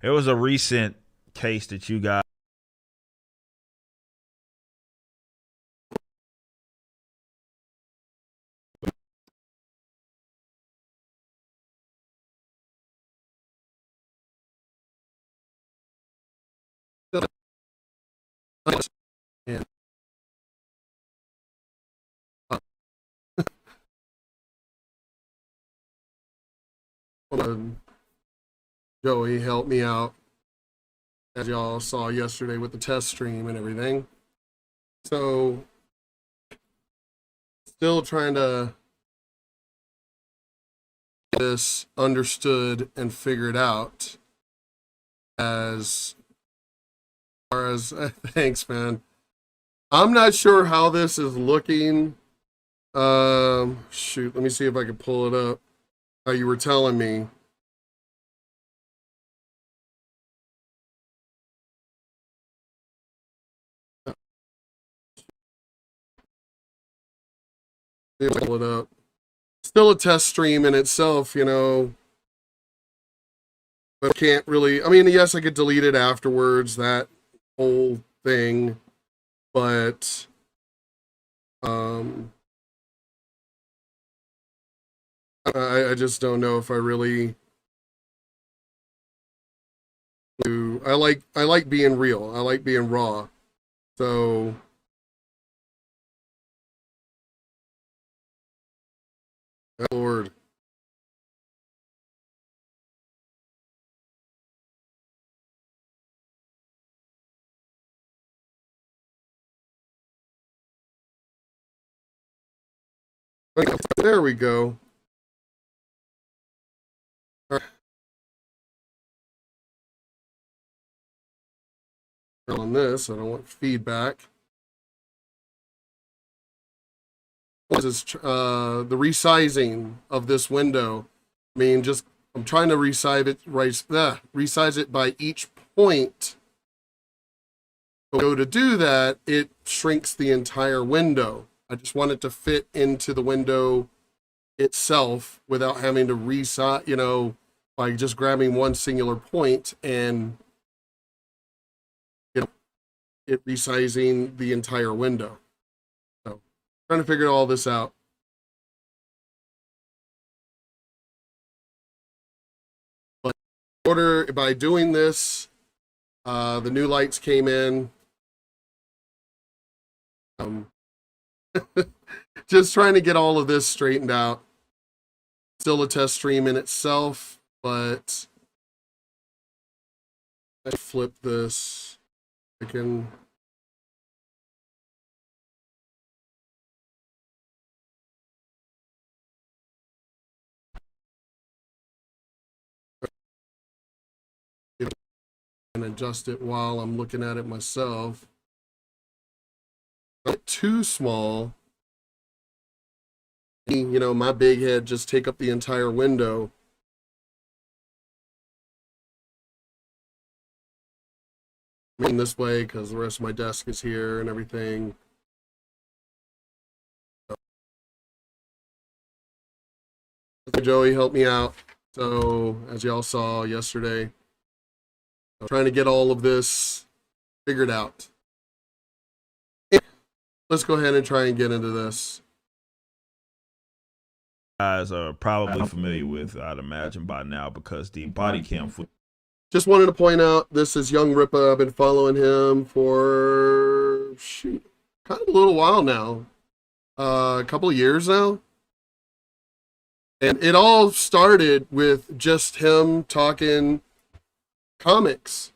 It was a recent case that you got. And Joey helped me out, as y'all saw yesterday with the test stream and everything. So, still trying to get this understood and figured out as far as thanks, man. I'm not sure how this is looking. Shoot, let me see if I can pull it up. How you were telling me. Pull it up. Still a test stream in itself, you know. But I can't really. I mean, yes, I could delete it afterwards. That whole thing, but I just don't know if I really do. I like being real. I like being raw. So Lord. There we go. On this, I don't want feedback. This is the resizing of this window. I mean, just I'm trying to resize it by each point. But go to do that, it shrinks the entire window. I just want it to fit into the window itself without having to resize, you know, by just grabbing one singular point and it resizing the entire window. So trying to figure all this out. But in order, by doing this, the new lights came in. Just trying to get all of this straightened out. Still a test stream in itself, but I flip this. I can. And adjust it while I'm looking at it myself. Not too small. You know, my big head just take up the entire window. I mean, this way because the rest of my desk is here and everything. Joey helped me out. So, as y'all saw yesterday, I'm trying to get all of this figured out. Let's go ahead and try and get into this. Guys are probably familiar with, I'd imagine by now, because the body cam footage. Just wanted to point out, this is Young Ripa. I've been following him for kind of a little while now, a couple of years now. And it all started with just him talking comics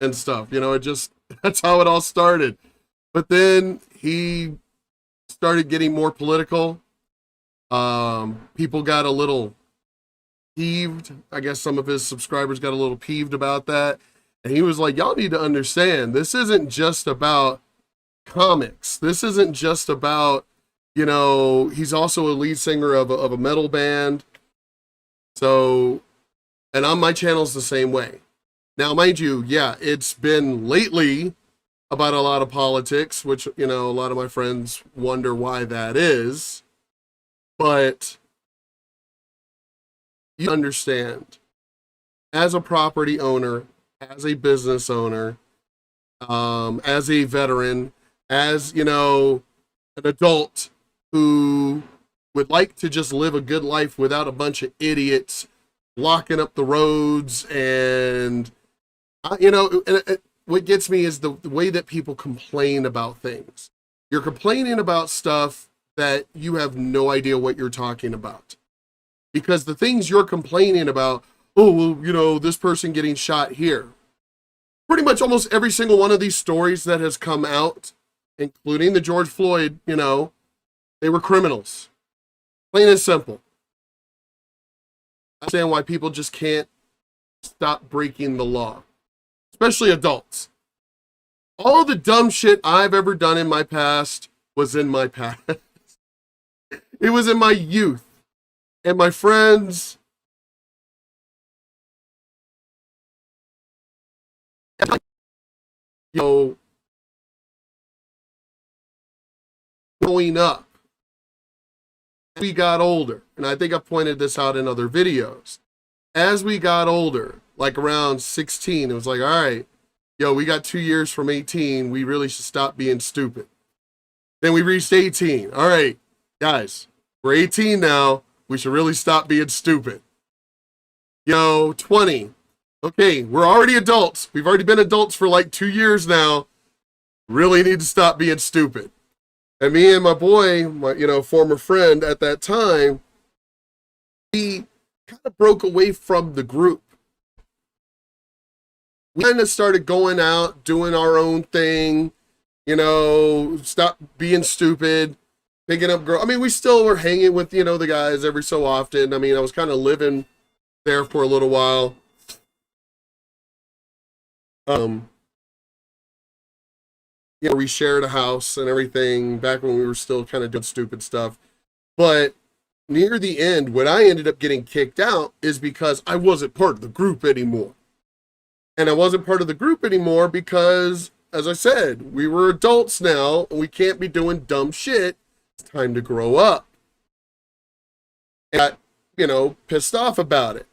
and stuff. You know, that's how it all started. But then he started getting more political. People got a little peeved. I guess some of his subscribers got a little peeved about that. And he was like, y'all need to understand, this isn't just about comics. This isn't just about, you know, he's also a lead singer of a metal band. So, and on my channel's the same way. Now, mind you, yeah, it's been lately about a lot of politics, which, you know, a lot of my friends wonder why that is. But you understand, as a property owner, as a business owner, as a veteran, as, you know, an adult who would like to just live a good life without a bunch of idiots blocking up the roads. And, you know, what gets me is the way that people complain about things. You're complaining about stuff that you have no idea what you're talking about. Because the things you're complaining about, oh, well, you know, this person getting shot here. Pretty much almost every single one of these stories that has come out, including the George Floyd, you know, they were criminals. Plain and simple. I understand why people just can't stop breaking the law, especially adults. All the dumb shit I've ever done in my past was in my past. It was in my youth. And my friends, you know, growing up, we got older, and I think I pointed this out in other videos. As we got older, like around 16, it was like, all right, yo, we got 2 years from 18. We really should stop being stupid. Then we reached 18. All right, guys, we're 18 now. We should really stop being stupid. You know, 20. Okay, we're already adults. We've already been adults for like 2 years now. Really need to stop being stupid. And me and my boy, my, you know, former friend at that time, we kind of broke away from the group. We kind of started going out, doing our own thing, you know, stop being stupid, picking up girls. I mean, we still were hanging with, you know, the guys every so often. I mean, I was kind of living there for a little while. You know, we shared a house and everything back when we were still kind of doing stupid stuff. But near the end, when I ended up getting kicked out is because I wasn't part of the group anymore. And I wasn't part of the group anymore because, as I said, we were adults now and we can't be doing dumb shit. It's time to grow up. And I got, you know, pissed off about it.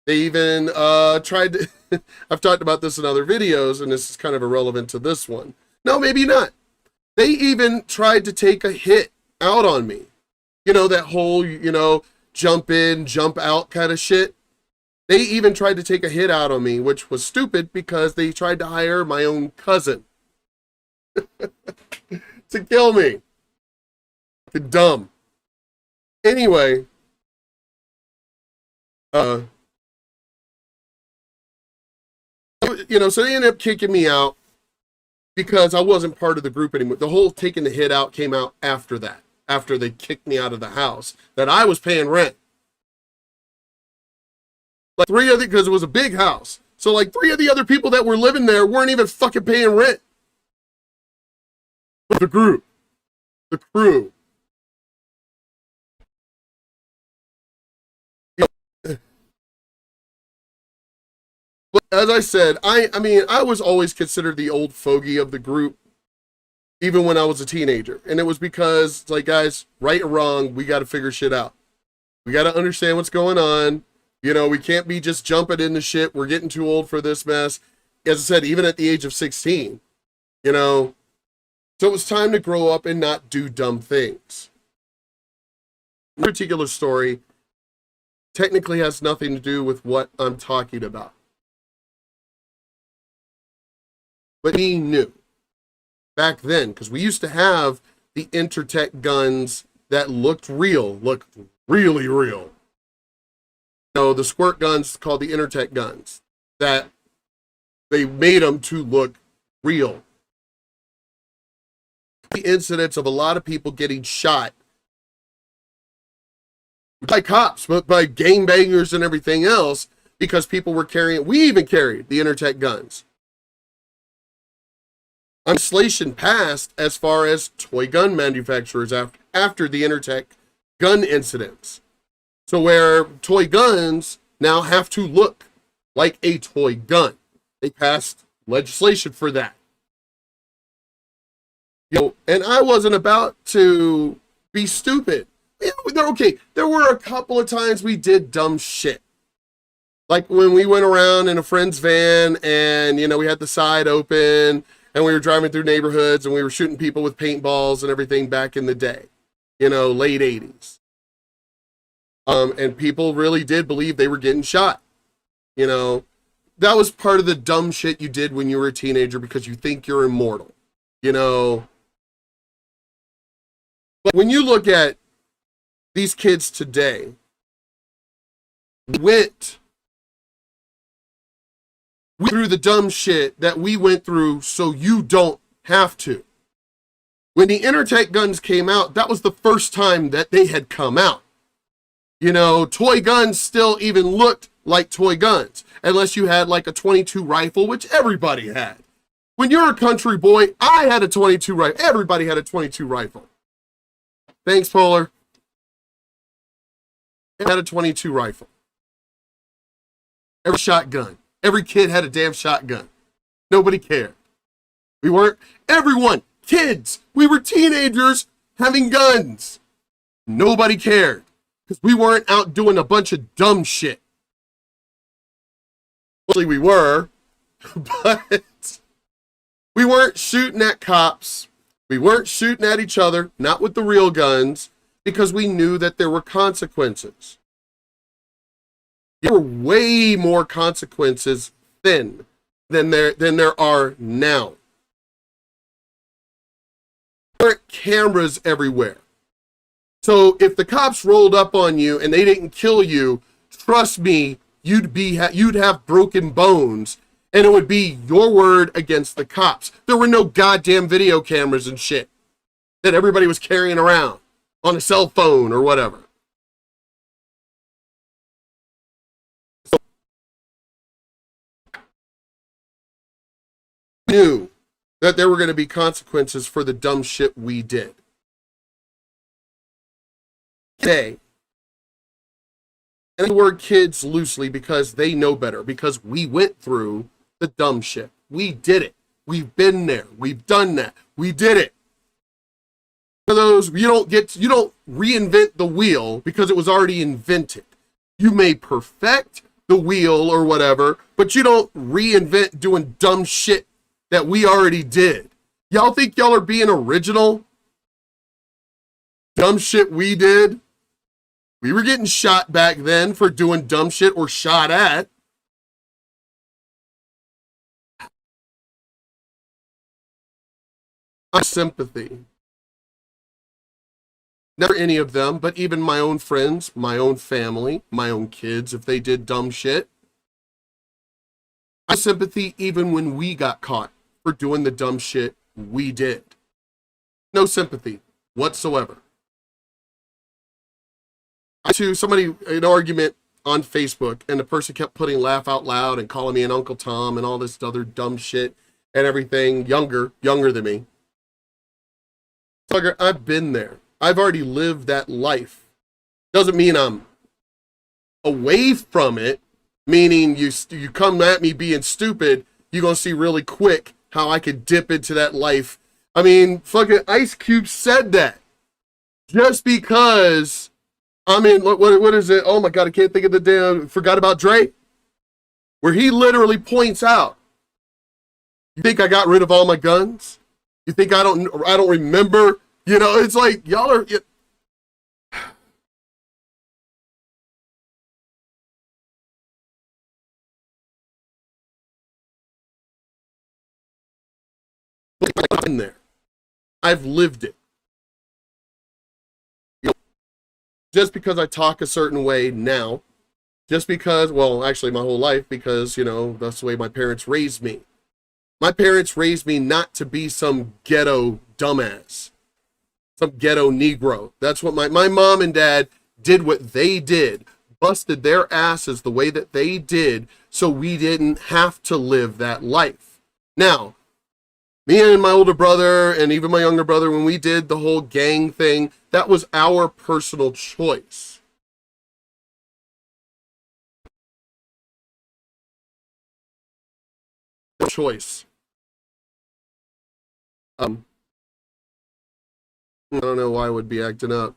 They even tried to, I've talked about this in other videos, and this is kind of irrelevant to this one. No, maybe not. They even tried to take a hit out on me. You know, that whole, you know, jump in, jump out kind of shit. They even tried to take a hit out on me, which was stupid because they tried to hire my own cousin to kill me. Dumb. Anyway, you know, so they ended up kicking me out because I wasn't part of the group anymore. The whole taking the hit out came out after that, after they kicked me out of the house that I was paying rent. Like because it was a big house. So like 3 of the other people that were living there weren't even fucking paying rent. The group, the crew. As I said, I mean, I was always considered the old fogey of the group, even when I was a teenager. And it was because, it's like, guys, right or wrong, we got to figure shit out. We got to understand what's going on. You know, we can't be just jumping into shit. We're getting too old for this mess. As I said, even at the age of 16, you know. So it was time to grow up and not do dumb things. This particular story technically has nothing to do with what I'm talking about. But he knew back then, because we used to have the Intertech guns that looked real, looked really real. You know, the squirt guns called the Intertech guns, that they made them to look real. The incidents of a lot of people getting shot by cops, but by gangbangers and everything else, because people were carrying, we even carried the Intertech guns. Legislation passed as far as toy gun manufacturers after the Intertech gun incidents. So where toy guns now have to look like a toy gun. They passed legislation for that. You know, and I wasn't about to be stupid. You know, okay, there were a couple of times we did dumb shit. Like when we went around in a friend's van and, you know, we had the side open and we were driving through neighborhoods and we were shooting people with paintballs and everything back in the day, you know, late 80s. And people really did believe they were getting shot. You know, that was part of the dumb shit you did when you were a teenager because you think you're immortal. You know, but when you look at these kids today, went through the dumb shit that we went through so you don't have to. When the Intertech guns came out, that was the first time that they had come out. You know, toy guns still even looked like toy guns, unless you had like a 22 rifle, which everybody had. When you're a country boy, I had a 22 rifle. Everybody had a 22 rifle. Thanks, Polar. I had a 22 rifle. Every shotgun. Every kid had a damn shotgun. Nobody cared. We weren't, everyone, kids, we were teenagers having guns. Nobody cared because we weren't out doing a bunch of dumb shit. Actually, we were, but we weren't shooting at cops. We weren't shooting at each other, not with the real guns, because we knew that there were consequences. There were way more consequences then than there are now. There aren't cameras everywhere. So if the cops rolled up on you and they didn't kill you, trust me, you'd have broken bones, and it would be your word against the cops. There were no goddamn video cameras and shit that everybody was carrying around on a cell phone or whatever. So, I knew that there were going to be consequences for the dumb shit we did. Today, and the word kids loosely because they know better, because we went through the dumb shit. We did it. We've been there. We've done that. We did it. For those, you don't reinvent the wheel because it was already invented. You may perfect the wheel or whatever, but you don't reinvent doing dumb shit that we already did. Y'all think y'all are being original? Dumb shit we did? We were getting shot back then for doing dumb shit or shot at. My sympathy. Never any of them, but even my own friends, my own family, my own kids, if they did dumb shit. My sympathy even when we got caught for doing the dumb shit we did. No sympathy whatsoever. To somebody, an argument on Facebook, and the person kept putting laugh out loud and calling me an Uncle Tom and all this other dumb shit and everything, younger than me. Fucker, I've been there. I've already lived that life. Doesn't mean I'm away from it, meaning you come at me being stupid, you're going to see really quick how I could dip into that life. I mean, fucking Ice Cube said that. Just because, I mean, what is it? Oh my God, I can't think of the damn, forgot about Dre. Where he literally points out, you think I got rid of all my guns? You think I don't remember? You know, it's like, y'all are... in there. I've lived it. You know, just because I talk a certain way now, just because, well, actually my whole life, because, you know, that's the way my parents raised me. My parents raised me not to be some ghetto dumbass, some ghetto Negro. That's what my mom and dad did what they did, busted their asses the way that they did, so we didn't have to live that life. Now, me and my older brother and even my younger brother, when we did the whole gang thing, that was our personal choice. Choice. I don't know why I would be acting up.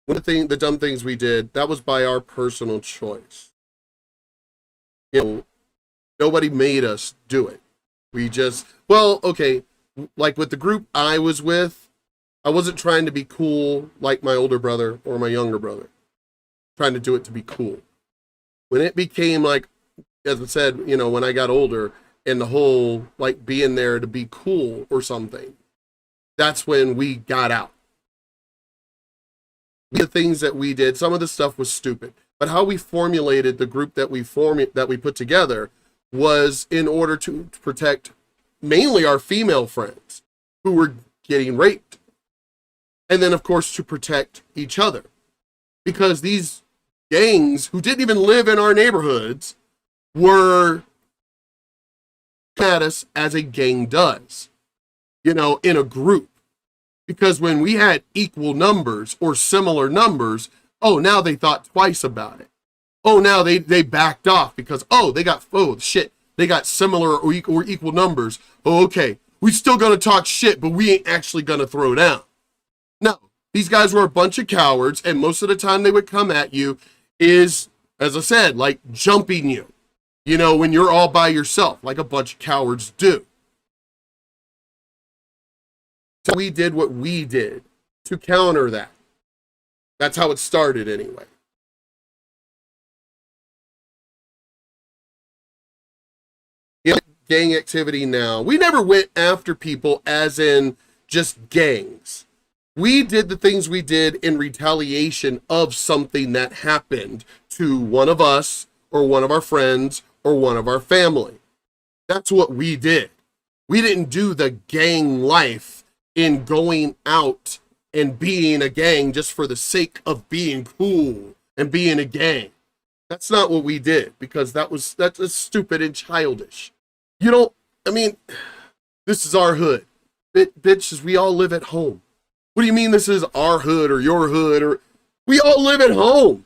the dumb things we did, that was by our personal choice. You know, nobody made us do it. We just, well, okay, like with the group I was with, I wasn't trying to be cool like my older brother or my younger brother, trying to do it to be cool. When it became like, as I said, you know, when I got older and the whole like being there to be cool or something, that's when we got out. The things that we did, some of the stuff was stupid, but how we formulated the group that we put together was in order to protect mainly our female friends who were getting raped. And then, of course, to protect each other. Because these gangs who didn't even live in our neighborhoods were at us as a gang does, you know, in a group. Because when we had equal numbers or similar numbers, oh, now they thought twice about it. Oh, now they backed off because, oh, they got similar or equal numbers. Oh, okay, we still gonna talk shit, but we ain't actually gonna throw down. No, these guys were a bunch of cowards, and most of the time they would come at you is, as I said, like jumping you, you know, when you're all by yourself, like a bunch of cowards do. So we did what we did to counter that. That's how it started anyway. You know, gang activity now. We never went after people as in just gangs. We did the things we did in retaliation of something that happened to one of us or one of our friends or one of our family. That's what we did. We didn't do the gang life in going out and being a gang just for the sake of being cool and being a gang. That's not what we did, because that's stupid and childish. You don't, I mean, this is our hood. Bitches, we all live at home. What do you mean this is our hood or your hood? Or we all live at home.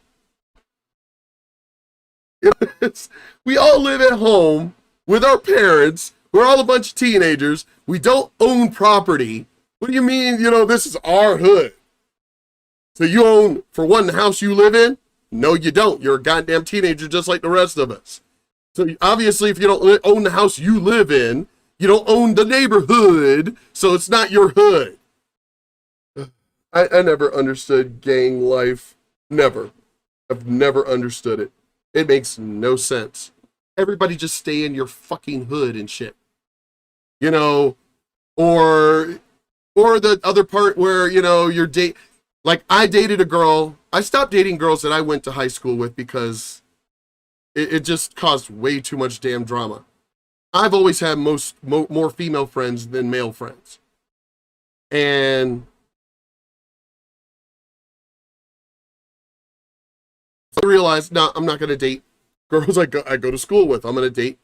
We all live at home with our parents. We're all a bunch of teenagers. We don't own property. What do you mean, you know, this is our hood? So you own, for one, the house you live in? No, you don't. You're a goddamn teenager just like the rest of us. So obviously, if you don't own the house you live in, you don't own the neighborhood, so it's not your hood. I never understood gang life. Never. I've never understood it. It makes no sense. Everybody just stay in your fucking hood and shit. You know, or the other part where, you know, like I dated a girl. I stopped dating girls that I went to high school with because it just caused way too much damn drama. I've always had more female friends than male friends. And I realized, no, I'm not going to date girls I go to school with. I'm going to date,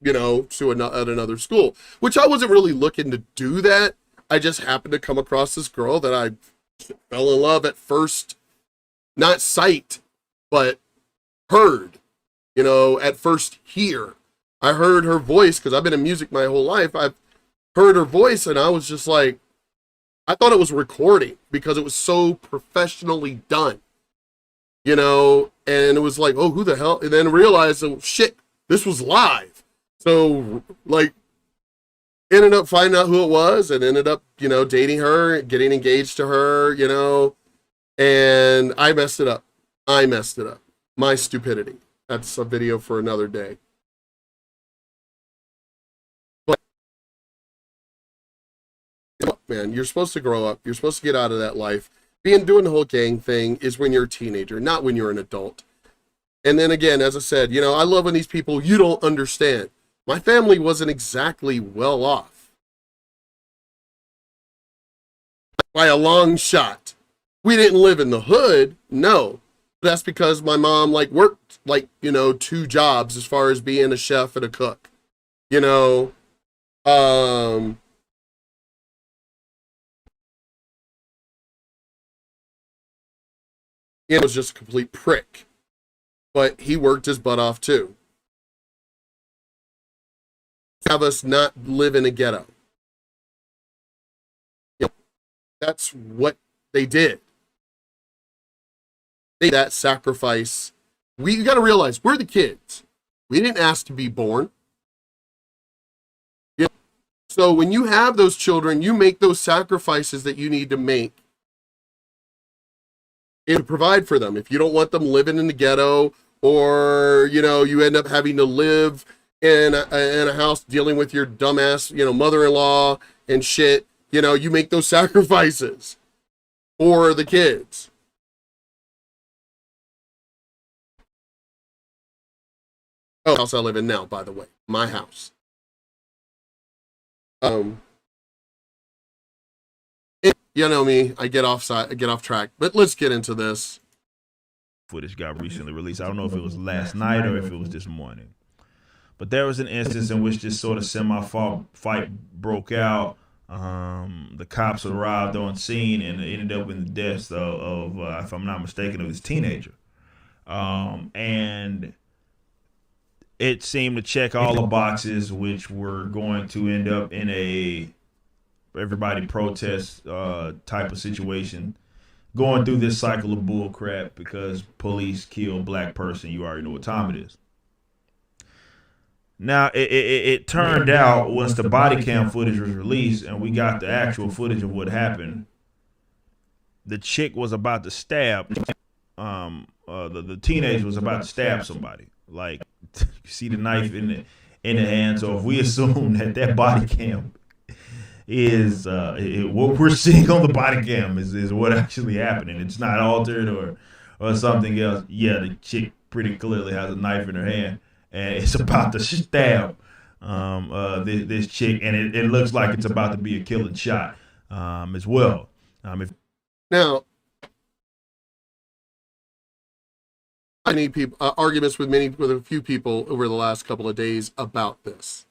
you know, at another school, which I wasn't really looking to do that. I just happened to come across this girl that I fell in love at first, not sight, but heard, you know, at first hear. I heard her voice because I've been in music my whole life. I've heard her voice and I was just like, I thought it was recording because it was so professionally done, you know, and it was like, oh, who the hell? And then realized, oh, shit, this was live. So, like, ended up finding out who it was and ended up, you know, dating her, getting engaged to her, you know, and I messed it up. My stupidity. That's a video for another day. But, man, you're supposed to grow up. You're supposed to get out of that life. Doing the whole gang thing is when you're a teenager, not when you're an adult. And then again, as I said, you know, I love when these people, you don't understand. My family wasn't exactly well off. By a long shot. We didn't live in the hood, no. But that's because my mom worked 2 jobs as far as being a chef and a cook. You know, it was just a complete prick. But he worked his butt off too. Have us not live in a ghetto. You know, that's what they did. that sacrifice. We got to realize we're the kids. We didn't ask to be born. Yeah. So when you have those children, you make those sacrifices that you need to make and provide for them. If you don't want them living in the ghetto, or you end up having to live in a house dealing with your dumbass mother-in-law and shit, you make those sacrifices for the kids. Oh, the house I live in now, by the way, my house. You know me, I get off track, but let's get into this. Footage got recently released. I don't know if it was last night or if it was this morning, but there was an instance in which this sort of semi-fight broke out. The cops arrived on scene and it ended up in the deaths of if I'm not mistaken, of this teenager. And it seemed to check all the boxes, which were going to end up in a everybody protest type of situation, going through this cycle of bull crap because police kill black person. You already know what time it is. Now, it turned out once the body cam footage was released and we got the actual footage of what happened, the chick was about to stab, the teenager was about to stab somebody. Like, you see the knife in the hand. So if we assume that body cam is what we're seeing on the body cam is what actually happened, and it's not altered or something else. Yeah, the chick pretty clearly has a knife in her hand, and it's about to stab this chick, and it looks like it's about to be a killing shot as well. Now, I need arguments with a few people over the last couple of days about this.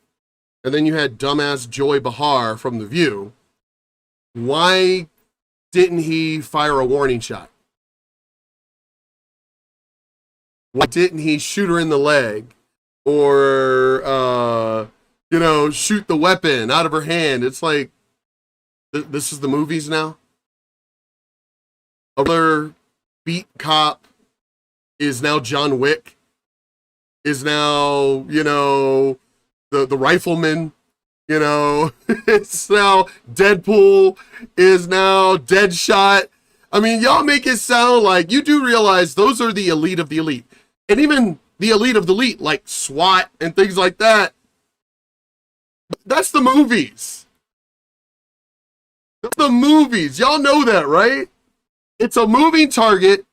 And then you had dumbass Joy Behar from The View. Why didn't he fire a warning shot? Why didn't he shoot her in the leg? Or, shoot the weapon out of her hand? It's like, this is the movies now? Another beat cop is now John Wick, is now, the rifleman, it's now Deadpool, is now Deadshot. I mean, y'all make it sound like you do realize those are the elite of the elite. And even the elite of the elite, like SWAT and things like that, that's the movies. The movies. Y'all know that, right? It's a moving target.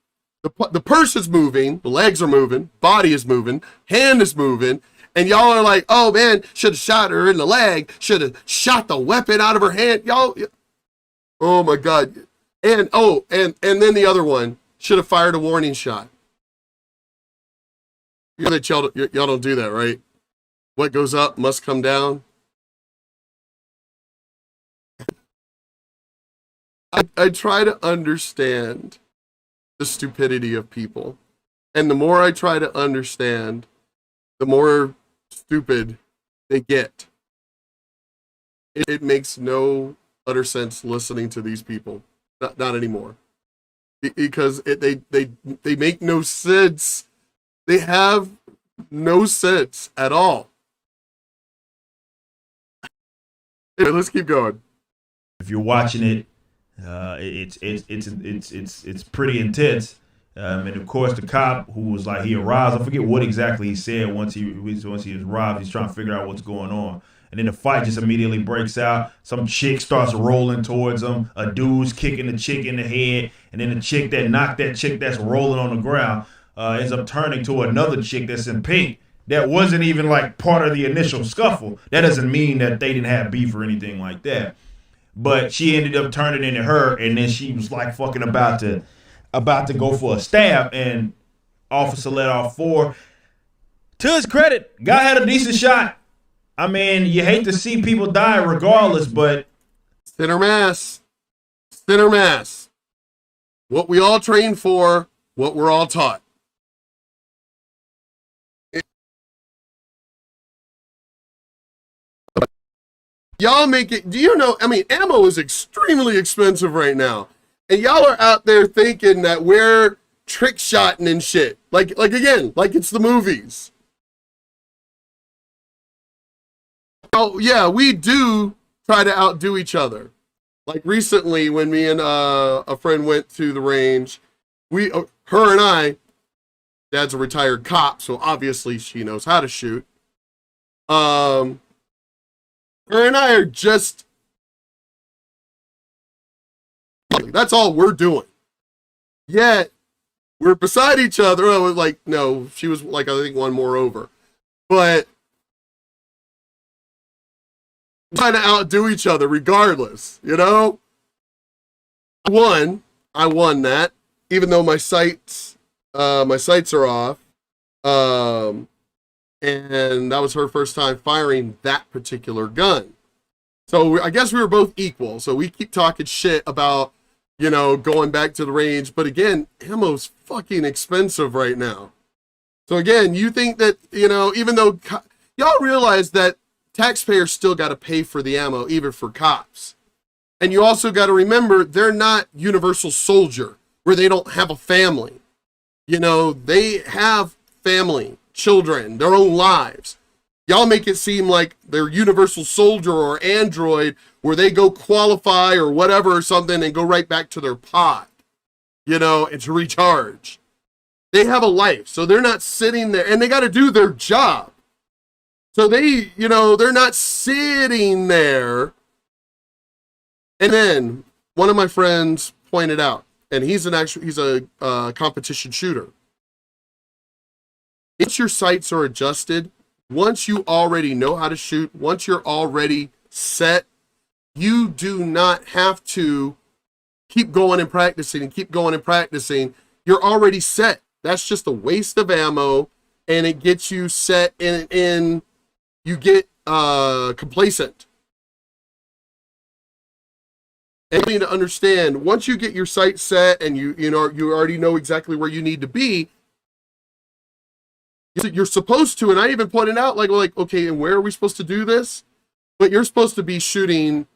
The person's moving, the legs are moving, body is moving, hand is moving, and y'all are like, oh man, should have shot her in the leg, should have shot the weapon out of her hand. Y'all, oh my God. And then the other one, should have fired a warning shot. You know that y'all don't do that, right? What goes up must come down. I try to understand the stupidity of people. And the more I try to understand, the more stupid they get. It makes no utter sense listening to these people. Not anymore. Because they make no sense. They have no sense at all. Anyway, let's keep going. If you're watching it, it's pretty intense. And of course, the cop who was like, he arrives. I forget what exactly he said once he arrived. He's trying to figure out what's going on. And then the fight just immediately breaks out. Some chick starts rolling towards him. A dude's kicking the chick in the head. And then the chick that knocked that chick that's rolling on the ground ends up turning to another chick that's in pink. That wasn't even like part of the initial scuffle. That doesn't mean that they didn't have beef or anything like that. But she ended up turning into her, and then she was like fucking about to go for a stab, and officer let off 4. To his credit, guy had a decent shot. I mean, you hate to see people die regardless, but center mass. What we all train for, what we're all taught. Y'all make it, do you know, I mean, ammo is extremely expensive right now. And y'all are out there thinking that we're trick shotting and shit. Like again, like it's the movies. Oh yeah, we do try to outdo each other. Like recently when me and a friend went to the range, her and I, Dad's a retired cop, so obviously she knows how to shoot. Her and I are just, that's all we're doing. Yet we're beside each other. Oh, like, no, she was like, I think one more over. But trying to outdo each other regardless, you know? I won that, even though my sights are off. And that was her first time firing that particular gun. So I guess we were both equal. So we keep talking shit about, you know, going back to the range. But again, ammo's fucking expensive right now. So again, you think that, you know, even though y'all realize that taxpayers still got to pay for the ammo, even for cops. And you also got to remember, they're not universal soldier where they don't have a family. You know, they have family, children, their own lives. Y'all make it seem like they're universal soldier or android where they go qualify or whatever or something and go right back to their pod, you know, and to recharge. They have a life, so they're not sitting there, and they got to do their job. So they, you know, they're not sitting there. And then one of my friends pointed out, and he's a competition shooter. If your sights are adjusted, once you already know how to shoot, once you're already set, you do not have to keep going and practicing and keep going and practicing. You're already set. That's just a waste of ammo, and it gets you set in you get complacent. And you need to understand, once you get your sight set and you already know exactly where you need to be, you're supposed to, and I even pointed out, like, okay, and where are we supposed to do this? But you're supposed to be shooting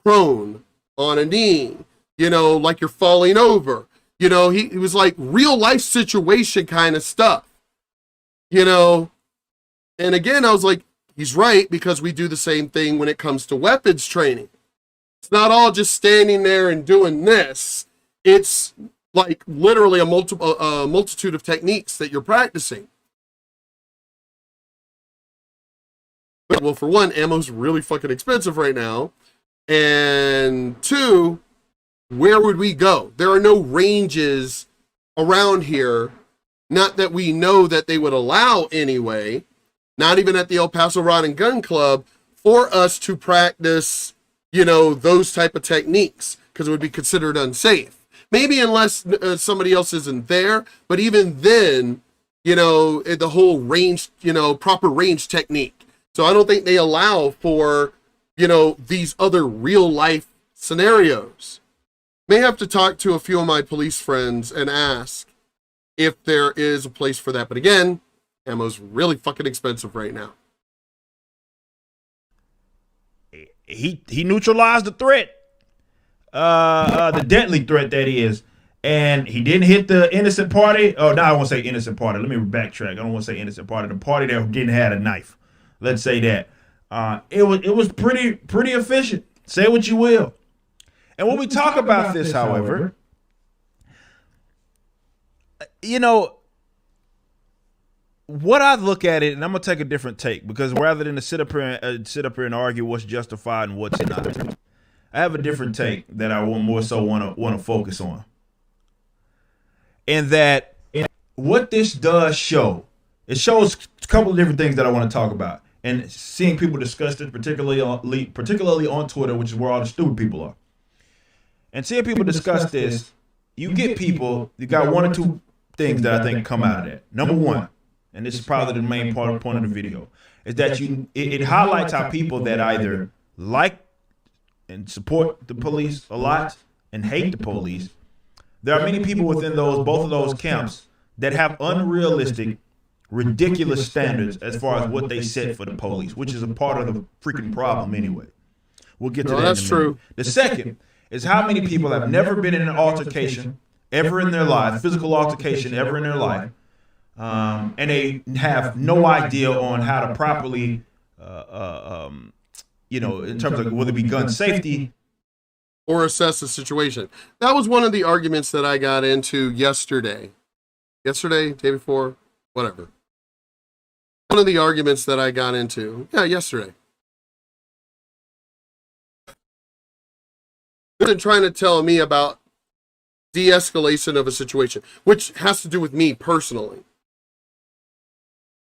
prone, on a knee, you know, like you're falling over. You know, he was like real life situation kind of stuff, you know. And again, I was like, he's right, because we do the same thing when it comes to weapons training. It's not all just standing there and doing this. It's like literally a multitude of techniques that you're practicing. Well, for one, ammo's really fucking expensive right now. And two, where would we go? There are no ranges around here. Not that we know that they would allow anyway. Not even at the El Paso Rod and Gun Club for us to practice, you know, those type of techniques, because it would be considered unsafe. Maybe unless somebody else isn't there, but even then, you know, the whole range, you know, proper range technique. So I don't think they allow for, you know, these other real life scenarios. May have to talk to a few of my police friends and ask if there is a place for that. But again, ammo's really fucking expensive right now. He neutralized the threat, the deadly threat that is, and he didn't hit the innocent party. Oh, no, I won't say innocent party. Let me backtrack. I don't want to say innocent party. The party that didn't have a knife. Let's say that. It was pretty efficient. Say what you will. And when we talk about this, however, you know, what I look at it, and I'm gonna take a different take, because rather than to sit up here and argue what's justified and what's not, I have a different take that I want to focus on. And that what this does show, it shows a couple of different things that I want to talk about. And seeing people discuss it, particularly on Twitter, which is where all the stupid people are. And seeing people discuss this, you get people, you got one or two things that I think come out of that. Number one, and this is probably the main point of the video, is that it highlights how people that either like and support the police a lot and hate the police, there are many people within both of those camps that have unrealistic, ridiculous standards as far as what they set for the police, which is a part of the freaking problem anyway. We'll get to that. That's true. The second is how many people have never been in an altercation ever in their life, physical altercation ever in their life, and they have no idea on how to properly, in terms of whether it be gun safety or assess the situation. That was one of the arguments that I got into yesterday, day before, whatever. One of the arguments that I got into, yesterday. They're trying to tell me about de-escalation of a situation, which has to do with me personally.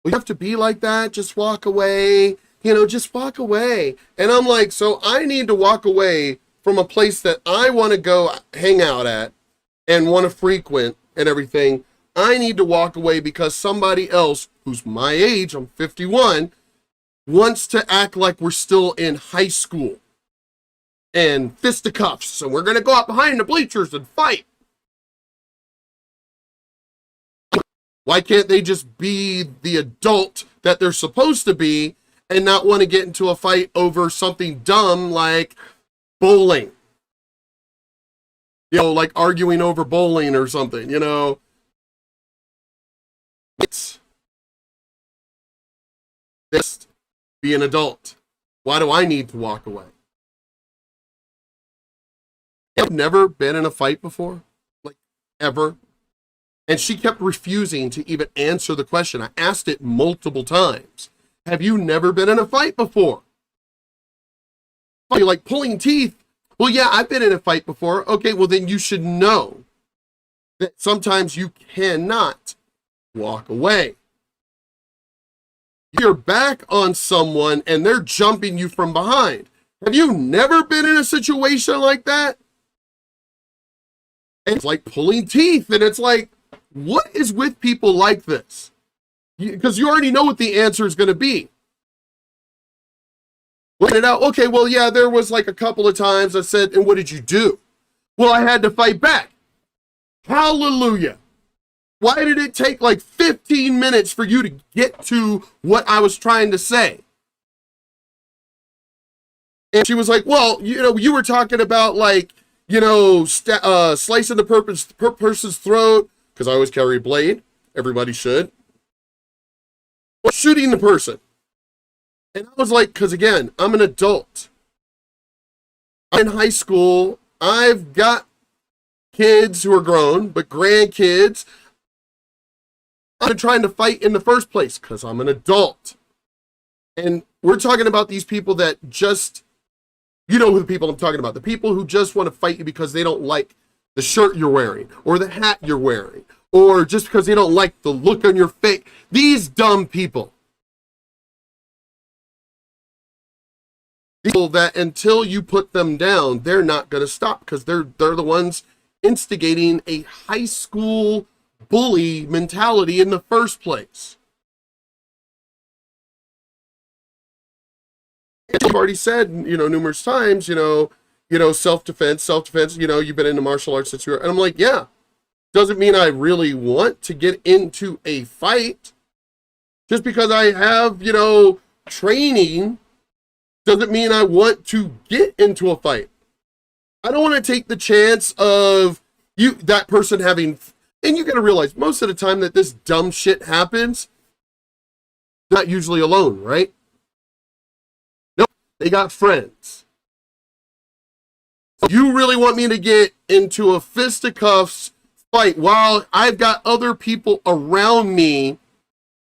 We have to be like that, just walk away, just walk away. And I'm like, so I need to walk away from a place that I want to go hang out at and want to frequent and everything. I need to walk away because somebody else who's my age, I'm 51, wants to act like we're still in high school and fisticuffs, and we're going to go out behind the bleachers and fight. Why can't they just be the adult that they're supposed to be and not want to get into a fight over something dumb like bowling? Like arguing over bowling or something, It's this, be an adult. Why do I need to walk away? I've never been in a fight before, like ever. And she kept refusing to even answer the question. I asked it multiple times. Have you never been in a fight before? You're like pulling teeth. Well, yeah, I've been in a fight before. Okay, well, then you should know that sometimes you cannot walk away. You're back on someone and they're jumping you from behind. Have you never been in a situation like that? And it's like pulling teeth, and it's like, what is with people like this? Because you already know what the answer is going to be. Let it out. Okay, well, yeah, there was like a couple of times I said, and what did you do? Well, I had to fight back. Hallelujah. Why did it take like 15 minutes for you to get to what I was trying to say? And she was like, well, you were talking about like, slicing the person's throat, because I always carry a blade. Everybody should. Or shooting the person. And I was like, because again, I'm an adult. I'm in high school. I've got kids who are grown, but grandkids. I'm trying to fight in the first place because I'm an adult. And we're talking about these people that just, who the people I'm talking about. The people who just want to fight you because they don't like the shirt you're wearing or the hat you're wearing, or just because they don't like the look on your face. These dumb people. People that until you put them down, they're not going to stop because they're the ones instigating a high school bully mentality in the first place. I've already said, numerous times, self-defense, you've been into martial arts since you were, and I'm like, yeah, doesn't mean I really want to get into a fight. Just because I have, training doesn't mean I want to get into a fight. I don't want to take the chance of that person having, and you got to realize most of the time that this dumb shit happens, not usually alone, right? They got friends. You really want me to get into a fisticuffs fight while I've got other people around me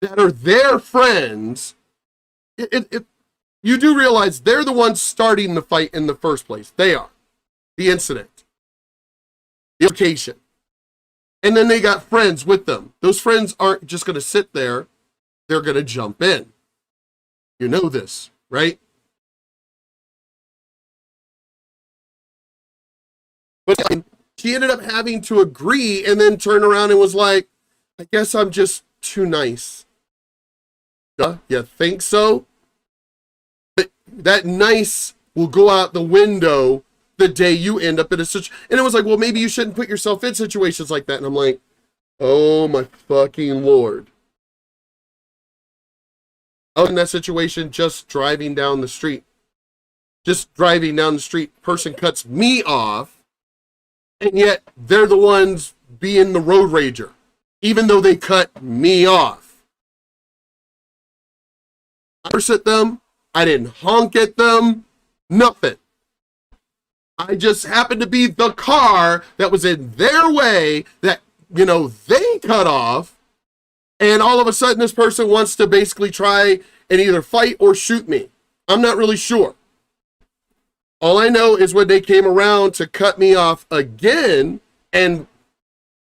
that are their friends? You do realize they're the ones starting the fight in the first place. They are. The incident. The occasion. And then they got friends with them. Those friends aren't just going to sit there. They're going to jump in. You know this, right? But she ended up having to agree and then turn around and was like, I guess I'm just too nice. You think so? But that nice will go out the window the day you end up in a situation. And it was like, well, maybe you shouldn't put yourself in situations like that. And I'm like, oh my fucking Lord. I was in that situation just driving down the street. Person cuts me off. And yet they're the ones being the road rager, even though they cut me off. I cursed at them. I didn't honk at them. Nothing. I just happened to be the car that was in their way that, you know, they cut off. And all of a sudden, this person wants to basically try and either fight or shoot me. I'm not really sure. All I know is when they came around to cut me off again and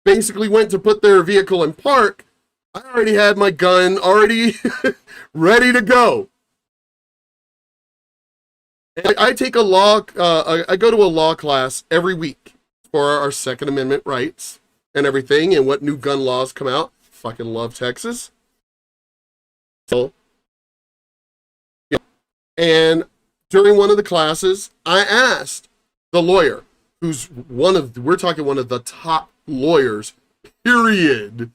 basically went to put their vehicle in park, I already had my gun already ready to go. I take a law, I go to a law class every week for our Second Amendment rights and everything and what new gun laws come out. Fucking love Texas. So, yeah. And during one of the classes, I asked the lawyer, who's we're talking one of the top lawyers, period,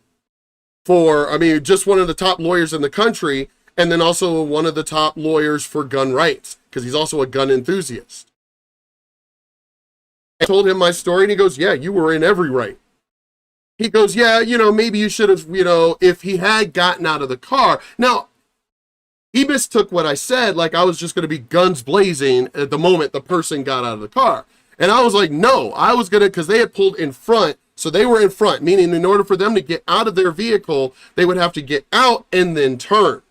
just one of the top lawyers in the country, and then also one of the top lawyers for gun rights, because he's also a gun enthusiast. I told him my story, and he goes, yeah, you were in every right. He goes, yeah, you know, maybe you should have, you know, if he had gotten out of the car. Now, he mistook what I said, like I was just going to be guns blazing at the moment the person got out of the car. And I was like, no, I was going to, because they had pulled in front, so they were in front, meaning in order for them to get out of their vehicle, they would have to get out and then turn.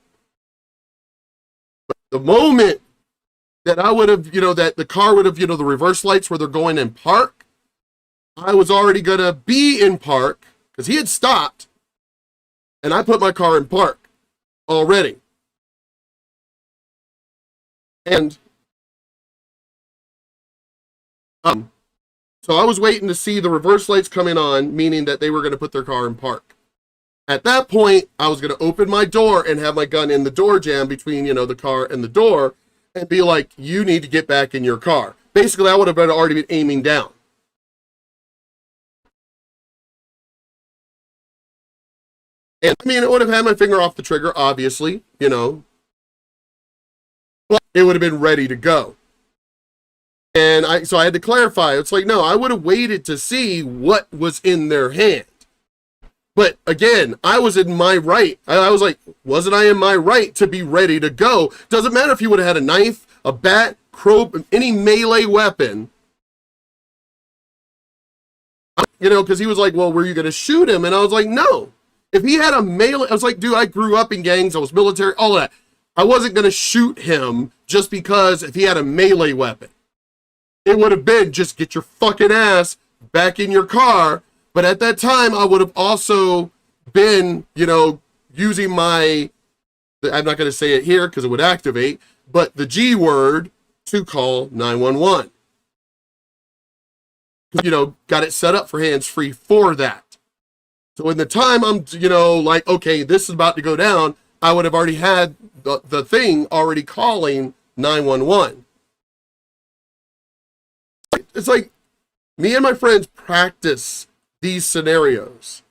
But the moment that I would have, you know, that the car would have, you know, the reverse lights where they're going in park, I was already going to be in park because he had stopped and I put my car in park already. And so I was waiting to see the reverse lights coming on, meaning that they were going to put their car in park. At that point, I was going to open my door and have my gun in the door jamb between, you know, the car and the door and be like, you need to get back in your car. Basically, I would have already been aiming down. And I mean, it would have had my finger off the trigger, obviously, you know, but it would have been ready to go. And so I had to clarify. It's like, no, I would have waited to see what was in their hand. But again, I was in my right. I was like, wasn't I in my right to be ready to go? Doesn't matter if he would have had a knife, a bat, crowbar, any melee weapon. You know, because he was like, well, were you going to shoot him? And I was like, no. If he had a melee, I was like, dude, I grew up in gangs. I was military, all of that. I wasn't going to shoot him just because if he had a melee weapon. It would have been just get your fucking ass back in your car. But at that time, I would have also been, you know, using I'm not going to say it here because it would activate, but the G word to call 911. You know, got it set up for hands-free for that. So in the time I'm, you know, like, okay, this is about to go down, I would have already had the thing already calling 911. It's like me and my friends practice these scenarios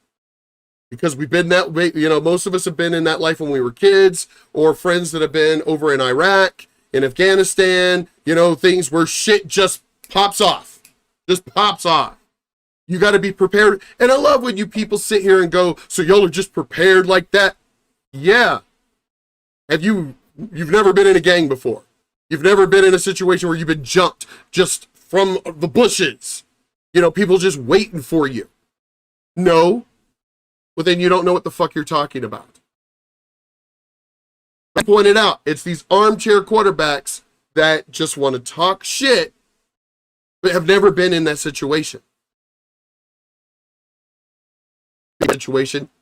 because we've been that way, you know, most of us have been in that life when we were kids or friends that have been over in Iraq, in Afghanistan, you know, things where shit just pops off. You got to be prepared. And I love when you people sit here and go, so y'all are just prepared like that. Yeah. You've never been in a gang before. You've never been in a situation where you've been jumped just from the bushes. You know, people just waiting for you. No. Well, then you don't know what the fuck you're talking about. I pointed out, it's these armchair quarterbacks that just want to talk shit, but have never been in that situation.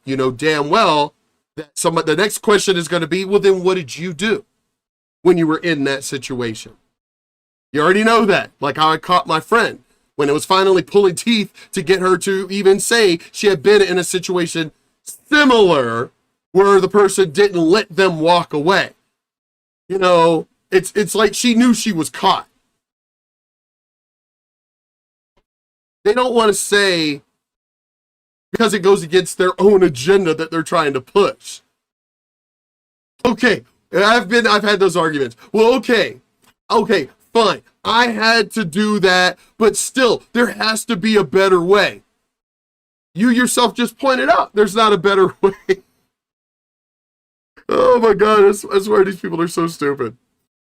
You know damn well that the next question is going to be, well, then what did you do when you were in that situation? You already know that, like how I caught my friend when it was finally pulling teeth to get her to even say she had been in a situation similar where the person didn't let them walk away. You know, it's like she knew she was caught. They don't want to say because it goes against their own agenda that they're trying to push. Okay, I've had those arguments. Well, okay, fine. I had to do that, but still, there has to be a better way. you yourself just pointed out. There's not a better way. Oh my God, I swear these people are so stupid.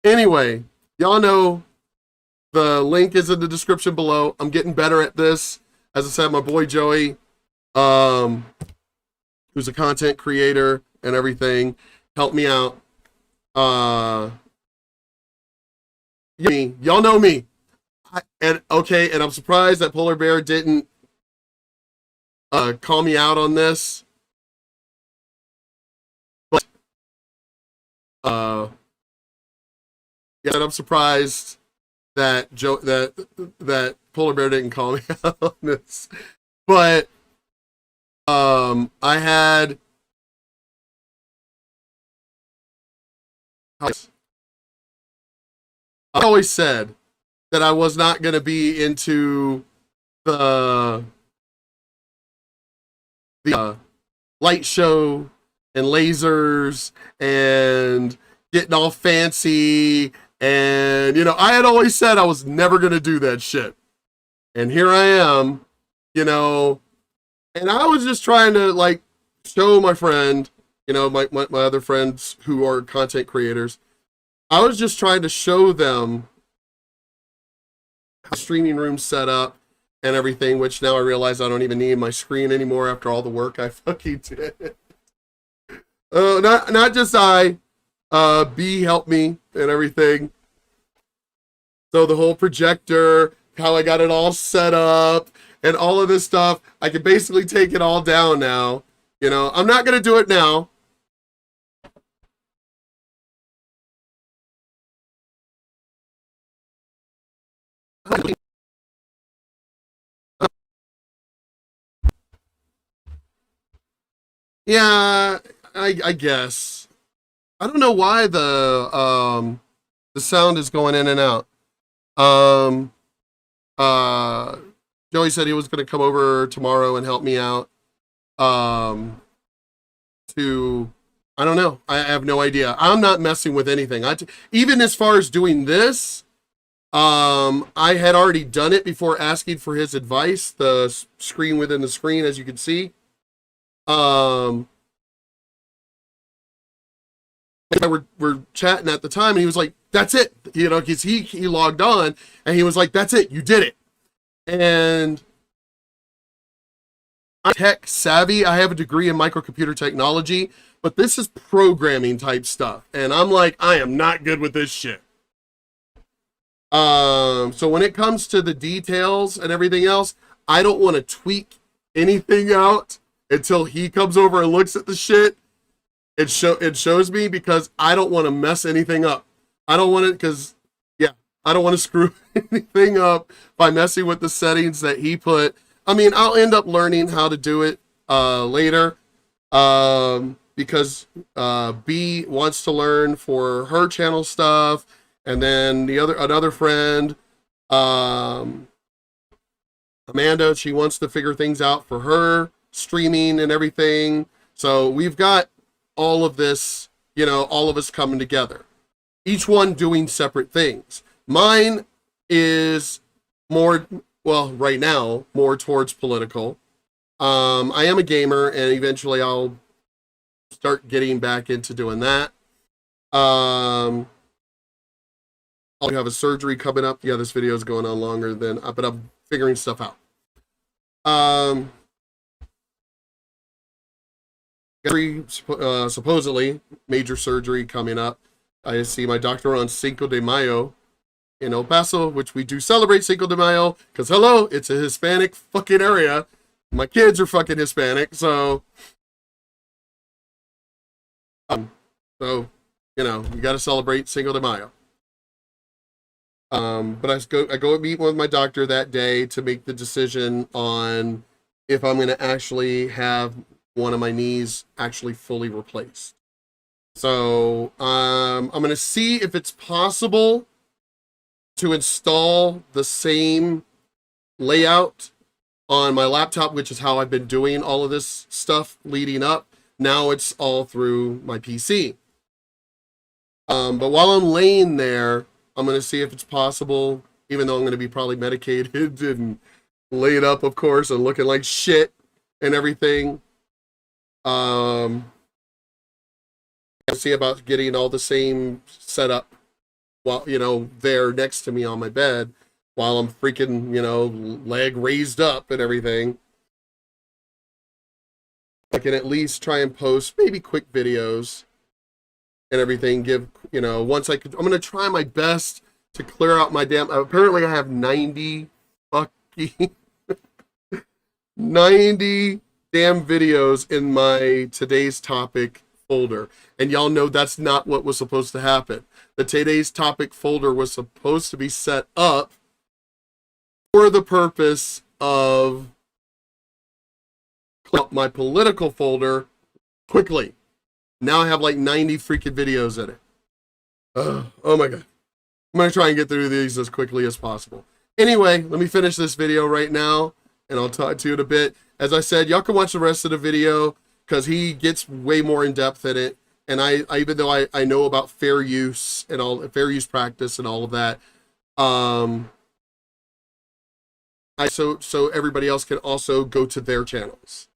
Anyway, y'all know the link is in the description below. I'm getting better at this. As I said, my boy Joey, who's a content creator and everything, helped me out. Y'all know me. And I'm surprised that Polar Bear didn't call me out on this. But yeah, I'm surprised that that Polar Bear didn't call me out on this. But I had I always said that I was not going to be into the light show and lasers and getting all fancy. And, you know, I had always said I was never going to do that shit. And here I am, you know, and I was just trying to, like, show my friend, you know, my other friends who are content creators. I was just trying to show them how streaming room's set up and everything, which now I realize I don't even need my screen anymore after all the work I fucking did. Not just I, B helped me and everything. So the whole projector, how I got it all set up and all of this stuff, I can basically take it all down now. You know, I'm not going to do it now. Yeah, I guess. I don't know why the sound is going in and out. Joey said he was going to come over tomorrow and help me out. I don't know. I have no idea. I'm not messing with anything. Even as far as doing this, I had already done it before asking for his advice. The screen within the screen, as you can see. We're chatting at the time, and he was like, "That's it," you know, because he logged on, and he was like, "That's it, you did it." And I'm tech savvy. I have a degree in microcomputer technology, but this is programming type stuff, and I'm like, I am not good with this shit. So when it comes to the details and everything else, I don't want to tweak anything out until he comes over and looks at the shit. It shows me, because I don't want to mess anything up. I don't want it, because I don't want to screw anything up by messing with the settings that he put. I mean, I'll end up learning how to do it later, because B wants to learn for her channel stuff, and then another friend, Amanda, she wants to figure things out for her streaming and everything. So we've got all of this, you know, all of us coming together, each one doing separate things. Mine is more, well, right now, more towards political. I am a gamer, and eventually I'll start getting back into doing that. I'll have a surgery coming up. Yeah, this video is going on longer than, but I'm figuring stuff out. Supposedly major surgery coming up. I see my doctor on Cinco de Mayo in El Paso, which we do celebrate Cinco de Mayo, because hello, it's a Hispanic fucking area. My kids are fucking Hispanic, so you know, you got to celebrate Cinco de Mayo. But I go meet with my doctor that day to make the decision on if I'm going to actually have one of my knees actually fully replaced. So I'm going to see if it's possible to install the same layout on my laptop, which is how I've been doing all of this stuff leading up. Now it's all through my PC. But while I'm laying there, I'm going to see if it's possible, even though I'm going to be probably medicated and laid up, of course, and looking like shit. and everything. See about getting all the same setup while, there next to me on my bed while I'm freaking, leg raised up and everything. I can at least try and post maybe quick videos and everything. Once I'm going to try my best to clear out my apparently I have 90 fucking 90 damn videos in my today's topic folder. And y'all know that's not what was supposed to happen. The today's topic folder was supposed to be set up for the purpose of clear up my political folder quickly. Now I have like 90 freaking videos in it. Oh my God. I'm going to try and get through these as quickly as possible. Anyway, let me finish this video right now, and I'll talk to you in a bit. As I said, y'all can watch the rest of the video because he gets way more in depth in it. And I even though I know about fair use and all fair use practice and all of that, so everybody else can also go to their channels,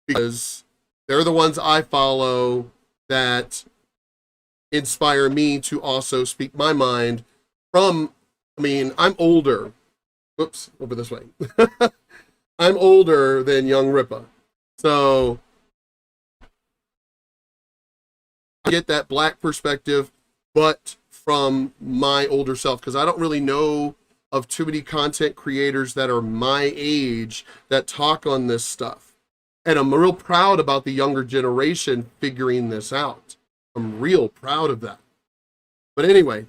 because they're the ones I follow that inspire me to also speak my mind from, I'm older. Whoops, over this way. I'm older than young Ripa. So I get that black perspective, but from my older self, because I don't really know of too many content creators that are my age that talk on this stuff. And I'm real proud about the younger generation figuring this out. I'm real proud of that. But anyway,